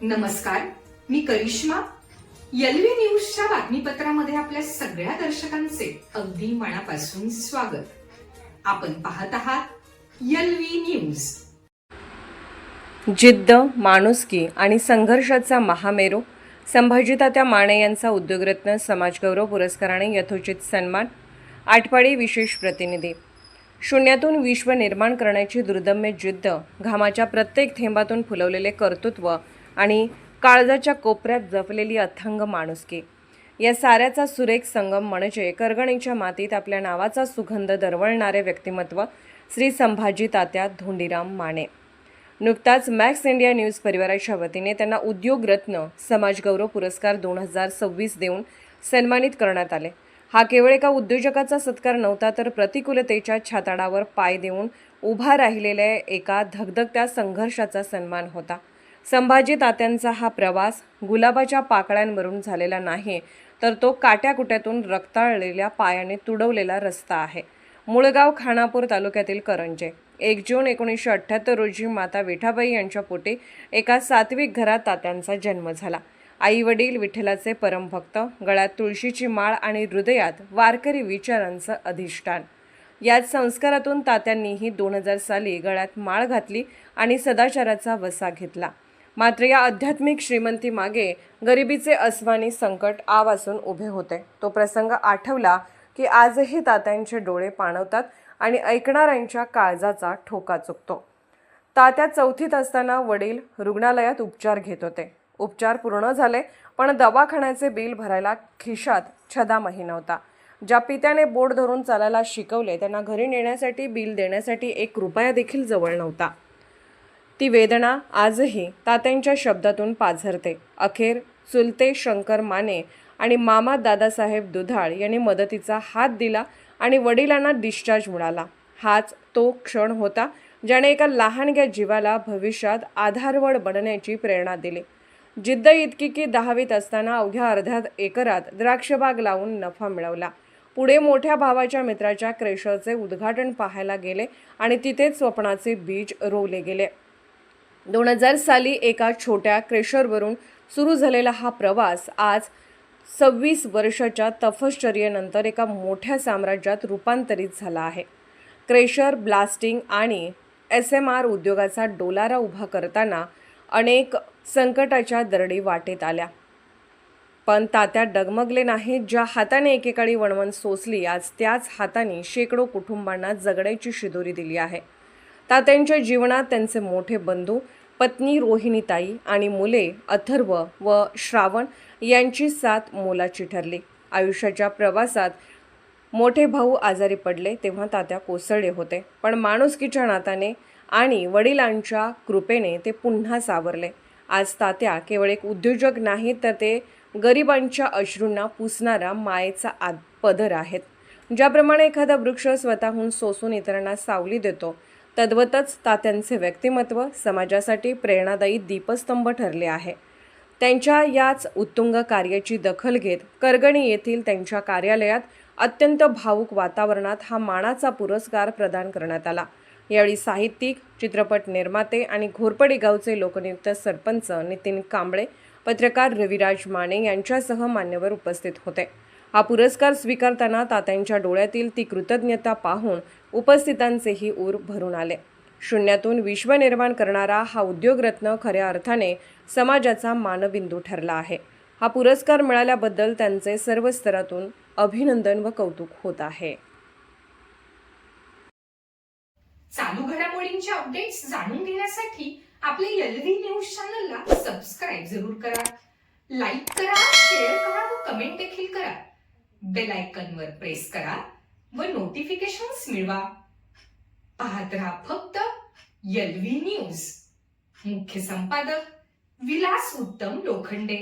नमस्कार, मी करिश्मा. एलव्ही न्यूजच्या बातमीपत्रामध्ये आपल्या सगळ्या दर्शकांचे अगदी मनापासून स्वागत. आपण पाहत आहात एलव्ही न्यूज. जिद्द, माणुसकी आणि संघर्षाचा महामेरू संभाजीतात्या माने यांचा उद्योगरत्न समाजगौरव पुरस्काराने यथोचित सन्मान. आटपाडी विशेष प्रतिनिधी. शून्यातून विश्व निर्माण करण्याची दुर्दम्य जिद्द, घामाच्या प्रत्येक थेंबातून फुलवलेले कर्तृत्व आणि काळजाच्या कोपऱ्यात जपलेली अथांग माणुसकी या साऱ्याचा सुरेख संगम म्हणजे करगणीच्या मातीत आपल्या नावाचा सुगंध दरवळणारे व्यक्तिमत्व श्री संभाजी तात्या धोंडीराम माने. नुकताच मॅक्स इंडिया न्यूज परिवाराच्या वतीने त्यांना उद्योगरत्न समाजगौरव पुरस्कार 2026 देऊन सन्मानित करण्यात आले. हा केवळ एका उद्योजकाचा सत्कार नव्हता, तर प्रतिकूलतेच्या छाताडावर पाय देऊन उभा राहिलेल्या एका धगधगत्या संघर्षाचा सन्मान होता. संभाजी तात्यांचा हा प्रवास गुलाबाच्या पाकळ्यांवरून झालेला नाही, तर तो काट्याकुट्यातून रक्ताळलेल्या पायाने तुडवलेला रस्ता आहे. मुळगाव, खानापूर तालुक्यातील करंजे. 1 जून 1978 रोजी माता विठाबाई यांच्या पोटी एका सात्विक घरात तात्यांचा जन्म झाला. आई वडील विठ्ठलाचे परमभक्त, गळ्यात तुळशीची माळ आणि हृदयात वारकरी विचारांचं अधिष्ठान. याच संस्कारातून तात्यांनीही 2000 साली गळ्यात माळ घातली आणि सदाचाराचा वसा घेतला. मात्र या आध्यात्मिक श्रीमंतीमागे गरिबीचे अस्वानी संकट आवासून उभे होते. तो प्रसंग आठवला की आजही तात्यांचे डोळे पाणवतात आणि ऐकणाऱ्यांच्या काळजाचा ठोका चुकतो. तात्या 4थीत असताना वडील रुग्णालयात उपचार घेत होते. उपचार पूर्ण झाले, पण दवाखान्याचे बिल भरायला खिशात छदामही नव्हता. ज्या पित्याने बोट धरून चालायला शिकवले, त्यांना घरी नेण्यासाठी बिल देण्यासाठी 1 रुपया देखील जवळ नव्हता. ती वेदना आजही तात्यांच्या शब्दातून पाझरते. अखेर चुलते शंकर माने आणि मामा दादासाहेब दुधाळ यांनी मदतीचा हात दिला आणि वडिलांना डिस्चार्ज मिळाला. हाच तो क्षण होता ज्याने एका लहानग्या जीवाला भविष्यात आधारवड बनण्याची प्रेरणा दिली. जिद्द इतकी की 10वीत असताना अवघ्या अर्ध्या एकरात द्राक्षबाग लावून नफा मिळवला. पुढे मोठ्या भावाच्या मित्राच्या क्रेशरचे उद्घाटन पाहायला गेले आणि तिथेच स्वप्नाचे बीज रोवले गेले. 2000 साली एका छोट्या क्रेशरवरून सुरू झालेला हा प्रवास आज 26 वर्षाच्या तपश्चर्येनंतर एका मोठ्या साम्राज्यात रूपांतरित झाला आहे. क्रेशर, ब्लास्टिंग आणि SMR उद्योगाचा डोलारा उभा करताना अनेक संकटाच्या दरडी वाटेत आल्या, पण तात्या डगमगले नाहीत. ज्या हाताने एकेकाळी वणवण सोसली, आज त्याच हाताने शेकडो कुटुंबांना जगण्याची शिदोरी दिली आहे. तात्यांच्या जीवनात त्यांचे मोठे बंधू, पत्नी रोहिणीताई आणि मुले अथर्व व श्रावण यांची साथ मोलाची ठरली. आयुष्याच्या प्रवासात मोठे भाऊ आजारी पडले तेव्हा तात्या कोसळले होते, पण माणुसकीच्या नाताने आणि वडिलांच्या कृपेने ते पुन्हा सावरले. आज तात्या केवळ एक उद्योजक नाहीत, तर ते गरिबांच्या अश्रूंना पुसणारा मायेचा पदर आहेत. ज्याप्रमाणे एखादा वृक्ष स्वतःहून सोसून इतरांना सावली देतो, तद्वतच तात्यांचे व्यक्तिमत्व समाजासाठी प्रेरणादायी दीपस्तंभ ठरले आहे. त्यांच्या याच उत्तुंग कार्याची दखल घेत करगणी येथील त्यांच्या कार्यालयात अत्यंत भावूक वातावरणात हा मानाचा पुरस्कार प्रदान करण्यात आला. यावेळी साहित्यिक, चित्रपट निर्माते आणि घोरपडी गावचे लोकनियुक्त सरपंच नितीन कांबळे, पत्रकार रविराज माने यांच्यासह मान्यवर उपस्थित होते. हा पुरस्कार स्वीकारताना तात्यांच्या डोळ्यातील ती कृतज्ञता पाहून उपस्थितांचेही ऊर भरून आले. शून्यातून विश्व निर्माण करणारा हा उद्योगरत्न खऱ्या अर्थाने समाजाचा मानबिंदू ठरला आहे. हा पुरस्कार मिळाल्याबद्दल त्यांचे सर्व स्तरातून अभिनंदन व कौतुक होत आहे. चालू घडामोडींचे अपडेट्स जाणून घेण्यासाठी आपल्या एलव्ही न्यूज चॅनलला सबस्क्राईब जरूर करा, लाईक करा, शेअर करा व कमेंट देखील करा. बेल आयकॉनवर प्रेस करा व नोटिफिकेशन्स मिळवा. पाहत रहा फक्त एलव्ही न्यूज. मुख्य संपादक विलास उत्तम लोखंडे.